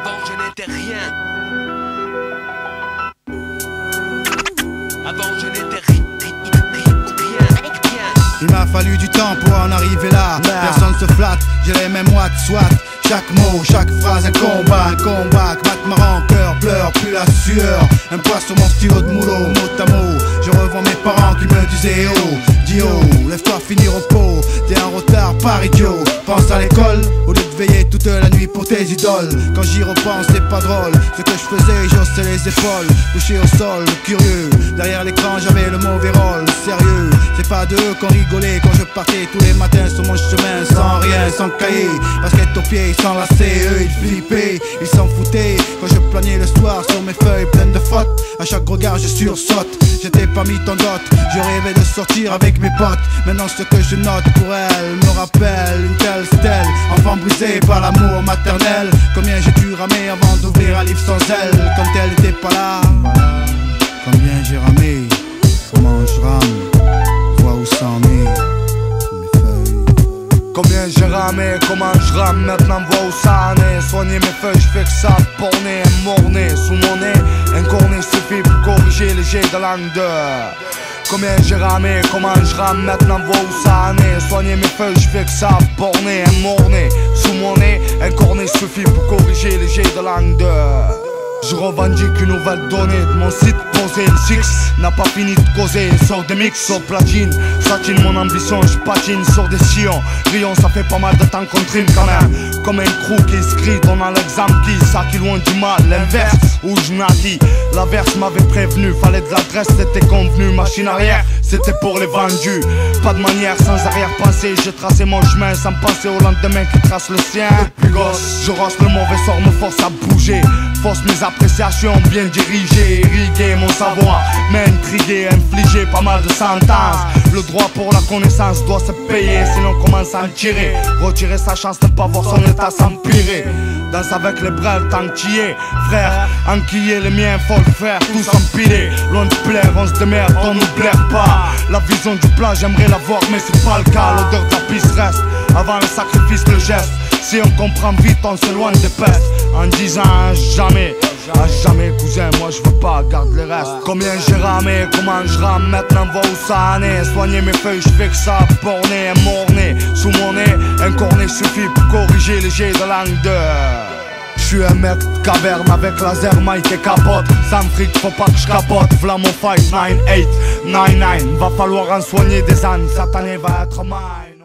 Avant je n'étais rien. Avant je n'étais rien. Il m'a fallu du temps pour en arriver là. Personne se flatte, j'ai les mêmes watts, soit. Chaque mot, chaque phrase, un combat que mate ma rancœur, pleure, plus la sueur. Un poids sur mon stylo de moulot, mot à mot. Je revois mes parents qui me disaient oh, dis oh, lève-toi finir au pot. T'es en retard par idiot, pense à l'école au lieu de veiller toute la nuit pour tes idoles. Quand j'y repense c'est pas drôle, ce que je faisais j'haussais les épaules. Couché au sol, curieux, derrière l'écran j'avais le mauvais rôle. Sérieux, c'est pas d'eux qu'on rigolait quand je partais tous les matins sur mon chemin. Sans rien, sans cahier, basket aux pieds, sans lacets. Eux ils flippaient, ils s'en foutaient quand je planais le soir sur mes feuilles pleines de fautes. À chaque regard je sursaute, j'étais pas mis en dot. Je rêvais de sortir avec mes potes. Maintenant ce que je note pour elle me rappelle une telle stèle. Enfant brisé par l'amour maternel. Combien j'ai dû ramer avant d'ouvrir un livre sans elle. Quand elle était pas là, combien j'ai ramé, comment je rame, vois où ça en est. Combien j'ai ramé, comment je rame, maintenant vois où ça en est. Soigner mes feuilles, je fais que ça, borner, morner sous mon nez. Un cornet suffit pour corriger les jets de langue de. Combien j'ai ramé, comment je rame, maintenant vois où ça en est. Soigner mes feuilles, je fais que ça, borner, morner sous mon nez. Un cornet suffit pour corriger les jets de langue de. Je revendique une nouvelle donnée de mon site posé. Le six n'a pas fini de causer. Sort des mix, sur platine, satine mon ambition, je patine sur des sillons. Rion, ça fait pas mal de temps qu'on trime quand même. Comme un crew qui se crie, on a l'exemple qui ça qui loin du mal. L'inverse, où je naquis, l'averse m'avait prévenu. Fallait de l'adresse, c'était convenu. Machine arrière, c'était pour les vendus. Pas de manière, sans arrière-pensée. J'ai tracé mon chemin sans penser au lendemain qui trace le sien. Depuis gosse, je rosse le mauvais sort, me force à bouger. Force mes appréciations bien dirigées, irriguer mon savoir, m'intriguer, infliger pas mal de sentences. Le droit pour la connaissance doit se payer, sinon on commence à en tirer. Retirer sa chance de pas voir son état s'empirer. Danse avec les brels tant que t'y es, frère. Enquiller les miens, faut le faire, tous empilés. Loin de plaire, on se démerde, on nous blaire pas. La vision du plat, j'aimerais l'avoir, mais c'est pas le cas. L'odeur de la piste reste, avant le sacrifice, le geste. Si on comprend vite, on s'éloigne des pestes. En disant jamais, à jamais cousin, moi je veux pas, garde les restes. Combien j'ai ramé, comment je rame, maintenant vois où ça en est. Soigner mes feuilles, je fais que ça, borner, morner sous mon nez. Un cornet suffit pour corriger les jets de langue de. J'suis un mec de caverne avec laser, mic et capote. Sans fric, faut pas que je capote. V'là mon fight, 9-8, 9-9. Va falloir en soigner des ânes, cette année va être mine.